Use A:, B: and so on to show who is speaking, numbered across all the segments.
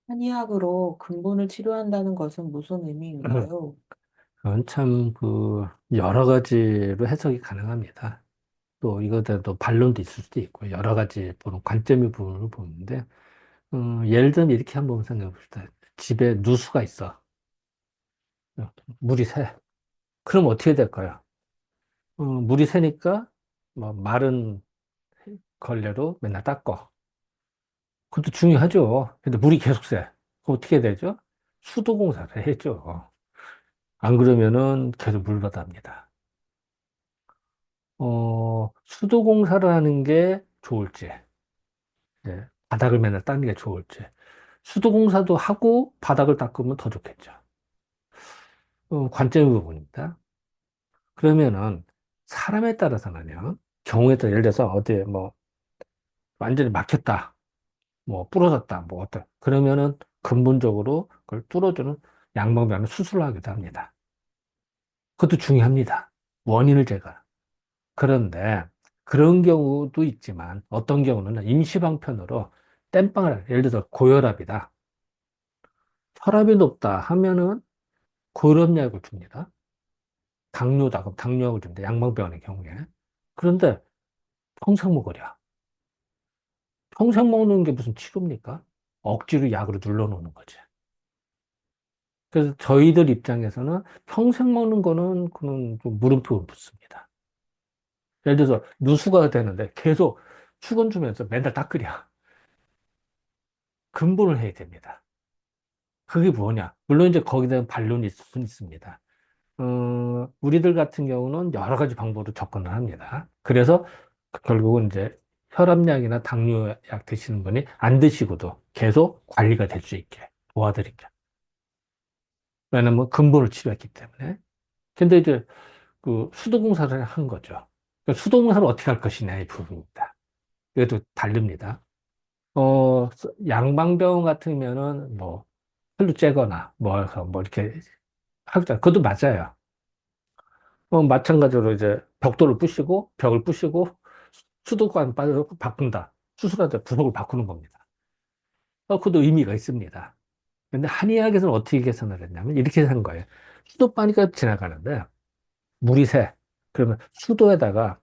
A: 한의학으로 근본을 치료한다는 것은 무슨 의미인가요?
B: 그건 참, 여러 가지로 해석이 가능합니다. 또 이것에 또 반론도 있을 수도 있고, 여러 가지 보는 관점의 부분을 보는데, 예를 들면 이렇게 한번 생각해 봅시다. 집에 누수가 있어. 물이 새. 그럼 어떻게 될까요? 물이 새니까, 뭐, 마른 걸레로 맨날 닦어. 그것도 중요하죠. 근데 물이 계속 새. 그럼 어떻게 되죠? 수도공사를 해죠. 안 그러면은 계속 물바다입니다. 수도공사를 하는 게 좋을지, 예, 바닥을 맨날 닦는 게 좋을지. 수도공사도 하고 바닥을 닦으면 더 좋겠죠. 관점의 부분입니다. 그러면은 사람에 따라서는요, 경우에 따라 예를 들어서 어디 뭐 완전히 막혔다, 뭐 부러졌다, 뭐 어떤 그러면은 근본적으로 그걸 뚫어주는 양방병원을 수술을 하기도 합니다. 그것도 중요합니다. 원인을 제거. 그런데 그런 경우도 있지만 어떤 경우는 임시방편으로 땜빵을 예를 들어서 고혈압이다. 혈압이 높다 하면은 고혈압약을 줍니다. 당뇨다. 그럼 당뇨약을 줍니다. 양방병원의 경우에. 그런데 평생 먹으랴. 평생 먹는 게 무슨 치료입니까? 억지로 약으로 눌러놓는 거지. 그래서 저희들 입장에서는 평생 먹는 거는 그는 좀 물음표를 붙습니다. 예를 들어서 누수가 되는데 계속 수건 주면서 맨날 닦으랴. 근본을 해야 됩니다. 그게 뭐냐? 물론 이제 거기에 대한 반론이 있을 수는 있습니다. 우리들 같은 경우는 여러 가지 방법으로 접근을 합니다. 그래서 결국은 이제 혈압약이나 당뇨약 드시는 분이 안 드시고도 계속 관리가 될 수 있게 도와드릴게요. 왜냐면 근본을 치료했기 때문에. 근데 이제 그 수도공사를 한 거죠. 그 수도공사를 어떻게 할 것이냐 이 부분입니다. 이것도 다릅니다. 양방병원 같으면은 뭐 혈류 째거나 뭐 해서 뭐 이렇게 하죠. 그것도 맞아요. 마찬가지로 이제 벽돌을 부시고 벽을 부시고 수도관 빠져 바꾼다. 수술하자 부속을 바꾸는 겁니다. 그것도 의미가 있습니다. 근데 한의학에서는 어떻게 계산을 했냐면 이렇게 한 거예요. 수도바니까 지나가는데 물이 새. 그러면 수도에다가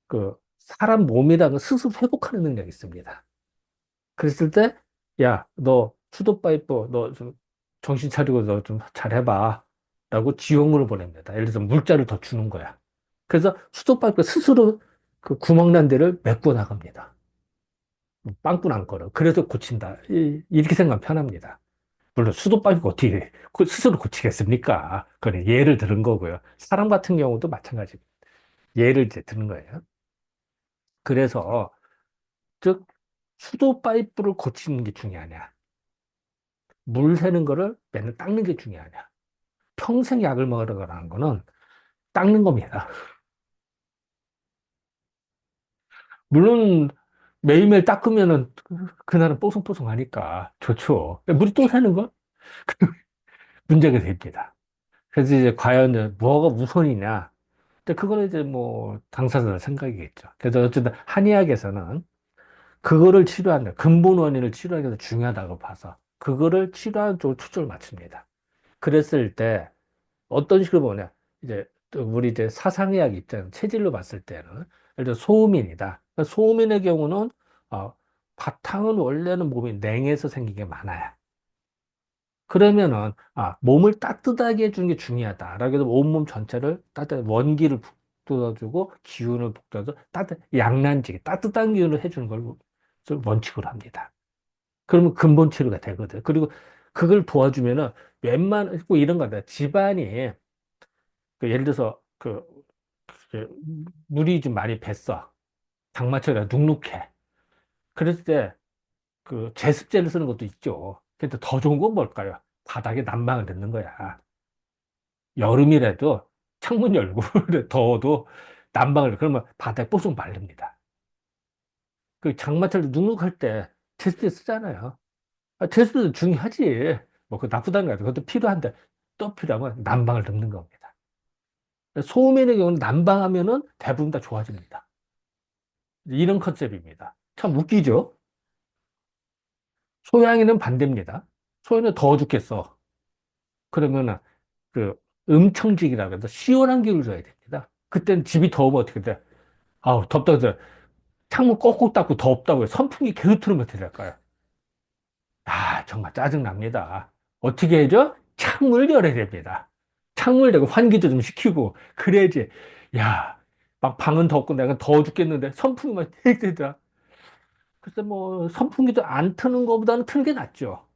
B: 그 사람 몸이라는 스스로 회복하는 능력이 있습니다. 그랬을 때, 야, 너 수도 파이프 너 좀 정신 차리고 너 좀 잘해봐. 라고 지원금을 보냅니다. 예를 들어서 물자를 더 주는 거야. 그래서 수도 파이프 스스로 그 구멍 난 데를 메꿔 나갑니다. 빵꾸 난 거를. 그래서 고친다. 이렇게 생각하면 편합니다. 물론 수도 파이프가 어떻게 스스로 고치겠습니까? 그건 예를 들은 거고요. 사람 같은 경우도 마찬가지입니다. 예를 이제 드는 거예요. 그래서 즉 수도 파이프를 고치는 게 중요하냐? 물 새는 거를 맨날 닦는 게 중요하냐? 평생 약을 먹으라는 거는 닦는 겁니다. 물론 매일매일 닦으면은 그날은 뽀송뽀송하니까 좋죠. 물이 또 새는 건 문제가 됩니다. 그래서 이제 과연 뭐가 우선이냐? 근데 그거는 이제 뭐 당사자 생각이겠죠. 그래서 어쨌든 한의학에서는 그거를 치료하는 근본 원인을 치료하기 위해서 중요하다고 봐서 그거를 치료하는 쪽으로 초점을 맞춥니다. 그랬을 때 어떤 식으로 보냐. 이제 또 우리 이제 사상의학 입장, 체질로 봤을 때는, 예를 들어 소음인이다. 그러니까 소음인의 경우는, 어, 바탕은 원래는 몸이 냉해서 생긴 게 많아요. 그러면은, 몸을 따뜻하게 해주는 게 중요하다라고 해서 온몸 전체를 원기를 북돋아주고 기운을 북돋아서 양난지게 따뜻한 기운을 해주는 걸 원칙으로 합니다. 그러면 근본 치료가 되거든. 그리고 그걸 도와주면은 꼭 이런 거다. 집안이 예를 들어서 그 물이 좀 많이 뱄어. 장마철이라 눅눅해. 그랬을 때 그 제습제를 쓰는 것도 있죠. 근데 더 좋은 건 뭘까요? 바닥에 난방을 넣는 거야. 여름이라도 창문 열고 더워도 난방을 그러면 바닥에 뽀송 마릅니다. 그 장마철 눅눅할 때 제습제 쓰잖아요. 제습제도 중요하지. 뭐 그 나쁘다는 거 아니고 그것도 필요한데 또 필요하면 난방을 넣는 겁니다. 소음인의 경우는 난방하면은 대부분 다 좋아집니다. 이런 컨셉입니다. 참 웃기죠? 소양이는 반대입니다. 소양은 더워 죽겠어. 그러면은 그 음청직이라고 해서 시원한 기운을 줘야 됩니다. 그때는 집이 더우면 어떻게 돼? 아우, 덥다 그래. 창문 꼭꼭 닫고 덥다고요. 선풍기 계속 틀으면 어떻게 될까요? 아, 정말 짜증납니다. 어떻게 해죠? 창문을 열어야 됩니다. 창문을 열고 환기도 좀 시키고, 그래야지. 야, 막 방은 덥고 내가 더워 죽겠는데 선풍기만 땡되더라 글쎄, 뭐, 선풍기도 안 트는 것보다는 트는 게 낫죠.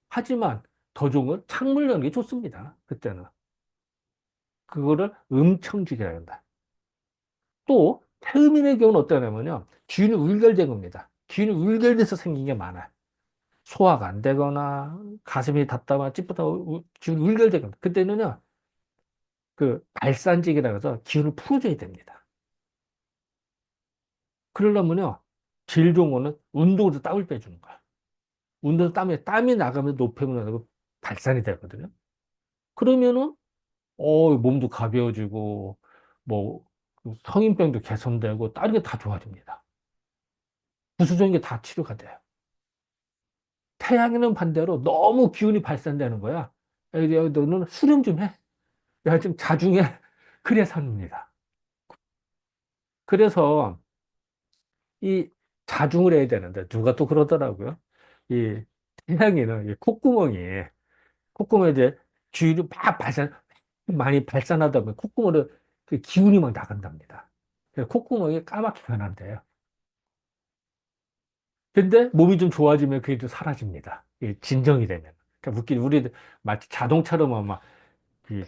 B: 하지만 더 좋은 건 창문을 여는 게 좋습니다. 그때는. 그거를 음청직이라 한다. 또, 태음인의 경우는 어떠냐면요. 기운이 울결된 겁니다. 기운이 울결돼서 생긴 게 많아요. 소화가 안 되거나 가슴이 답답하거나 찌뿌다 기운이 울결되거나 그때는요 그 발산직이라 해서 기운을 풀어줘야 됩니다. 그러려면요 제일 좋은 거는 운동으로 땀을 빼주는 거야. 운동 땀이 나가면 노폐물 나고 발산이 되거든요. 그러면은 몸도 가벼워지고 뭐 성인병도 개선되고 다른 게 다 좋아집니다. 부수적인 게 다 치료가 돼요. 태양에는 반대로 너무 기운이 발산되는 거야. 야, 너는 수련 좀 해. 야, 좀 자중해. 그래 삽니다. 그래서 이 자중을 해야 되는데 누가 또 그러더라고요. 이 태양에는 이 콧구멍에 이제 기운이 막 많이 발산하다 보면 콧구멍으로 그 기운이 막 나간답니다. 그래서 콧구멍이 까맣게 변한대요. 근데 몸이 좀 좋아지면 그게 좀 사라집니다. 이게 진정이 되면. 그러니까 웃기 우리 마치 자동차로만 막 그,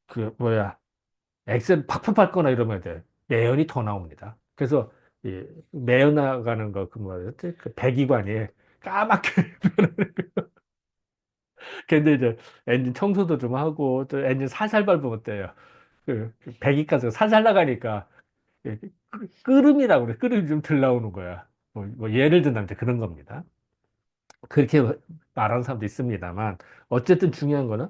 B: 그 뭐야 엑셀 팍팍 밟거나 이러면 돼. 매연이 더 나옵니다. 그래서 이 매연 나가는 거 그 뭐였지? 그 배기관이 까맣게 근데 이제 엔진 청소도 좀 하고 또 엔진 살살 밟으면 어때요? 그 배기가스 살살 나가니까 끓음이라고 그래. 끓음이 좀 덜 나오는 거야. 뭐 예를 든다면 그런 겁니다. 그렇게 말하는 사람도 있습니다만 어쨌든 중요한 거는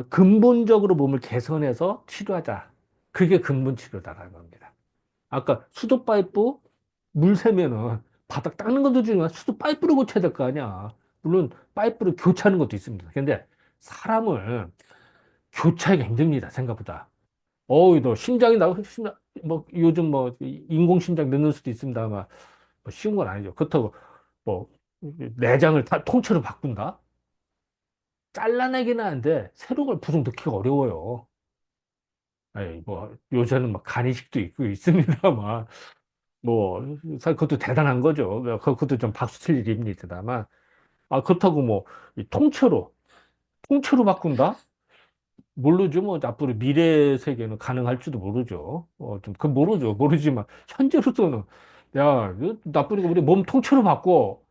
B: 근본적으로 몸을 개선해서 치료하자. 그게 근본 치료다라는 겁니다. 아까 수도 파이프 물 새면은 바닥 닦는 것도 중요한 수도 파이프를 고쳐야 될 거 아니야. 물론 파이프를 교체하는 것도 있습니다. 근데 사람을 교체하기가 힘듭니다. 생각보다. 너 심장이 뭐 요즘 뭐 인공심장 넣는 수도 있습니다만 뭐 쉬운 건 아니죠. 그렇다고 뭐 내장을 다 통째로 바꾼다? 잘라내기는 하는데 새로운 걸 부속 넣기가 어려워요. 아니, 뭐 요새는 막 간이식도 있고 있습니다만 뭐, 사실 그것도 대단한 거죠. 그것도 좀 박수 칠 일입니다만. 그렇다고 뭐, 이 통째로 바꾼다? 모르죠. 뭐, 앞으로 미래 세계는 가능할지도 모르죠. 그건 모르죠. 모르지만, 현재로서는, 야, 이거 나쁘니까 우리 몸 통째로 바꿔.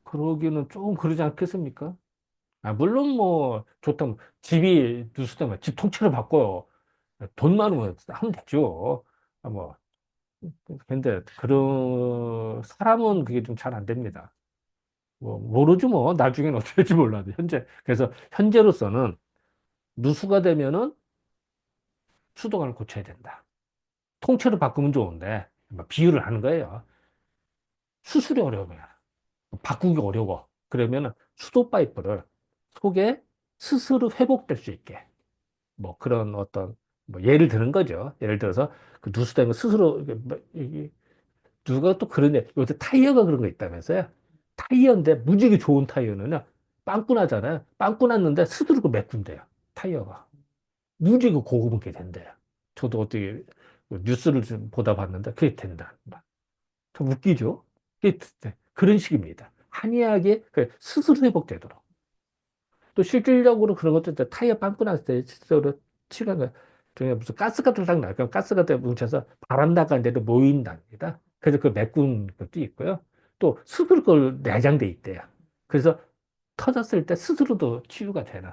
B: 그러기는 조금 그러지 않겠습니까? 물론 뭐, 좋다면, 집이 누수다면 집 통째로 바꿔요. 돈 많으면 하면 되죠. 뭐, 근데, 사람은 그게 좀 잘 안 됩니다. 뭐, 모르지 뭐. 나중에는 어떻게 될지 몰라도. 그래서 현재로서는 누수가 되면은 수도관을 고쳐야 된다. 통째로 바꾸면 좋은데, 뭐 비유를 하는 거예요. 수술이 어려우면, 바꾸기 어려워. 그러면은 수도 파이프를 속에 스스로 회복될 수 있게. 뭐 그런 뭐 예를 드는 거죠. 예를 들어서 그 누수된 거 스스로, 누가 또 그러네. 요새 타이어가 그런 거 있다면서요? 타이어인데 무지개 좋은 타이어는요. 빵꾸 나잖아요. 빵꾸 났는데 스스로 메꾼대요. 타이어가. 무지개 고급은 게 된대요. 저도 어떻게 뉴스를 좀 보다 봤는데 그게 된다. 참 웃기죠? 그런 식입니다. 한의학이 스스로 회복되도록. 또 실질적으로 그런 것도 이제 타이어 빵꾸 났을 때 실제로 치료한 거 중에 무슨 가스가 들락 나요. 그럼 가스가 뭉쳐서 바람 나가는 데도 모인답니다. 그래서 그 메꾼 것도 있고요. 또 스스로 그걸 내장돼 있대요. 그래서 터졌을 때 스스로도 치유가 되는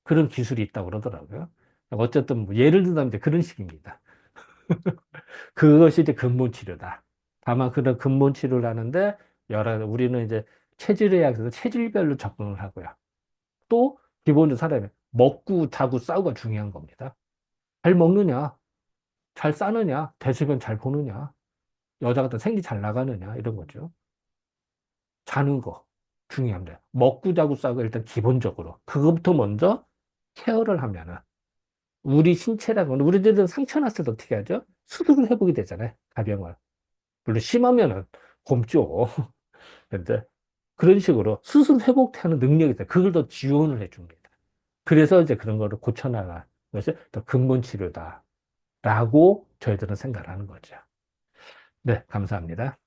B: 그런 기술이 있다고 그러더라고요. 어쨌든 뭐 예를 들자면 이제 그런 식입니다. 그것이 이제 근본 치료다. 다만 그런 근본 치료를 하는데 우리는 이제 체질의학에서 체질별로 접근을 하고요. 또 기본적으로 사람이 먹고 자고 싸우가 중요한 겁니다. 잘 먹느냐, 잘 싸느냐, 대소변 잘 보느냐, 여자 같은 생리 잘 나가느냐 이런 거죠. 자는 거 중요합니다. 먹고 자고 싸고 일단 기본적으로 그것부터 먼저 케어를 하면은 우리 신체라는 건 우리들은 상처 났을 때 어떻게 하죠? 수술을 해보게 되잖아요. 가병을. 물론 심하면은 곰죠. 근데 그런 식으로 스스로 회복하는 능력이 있어요. 그걸 더 지원을 해줍니다. 그래서 이제 그런 거를 고쳐나가는 것이 더 근본 치료다라고 저희들은 생각을 하는 거죠. 네, 감사합니다.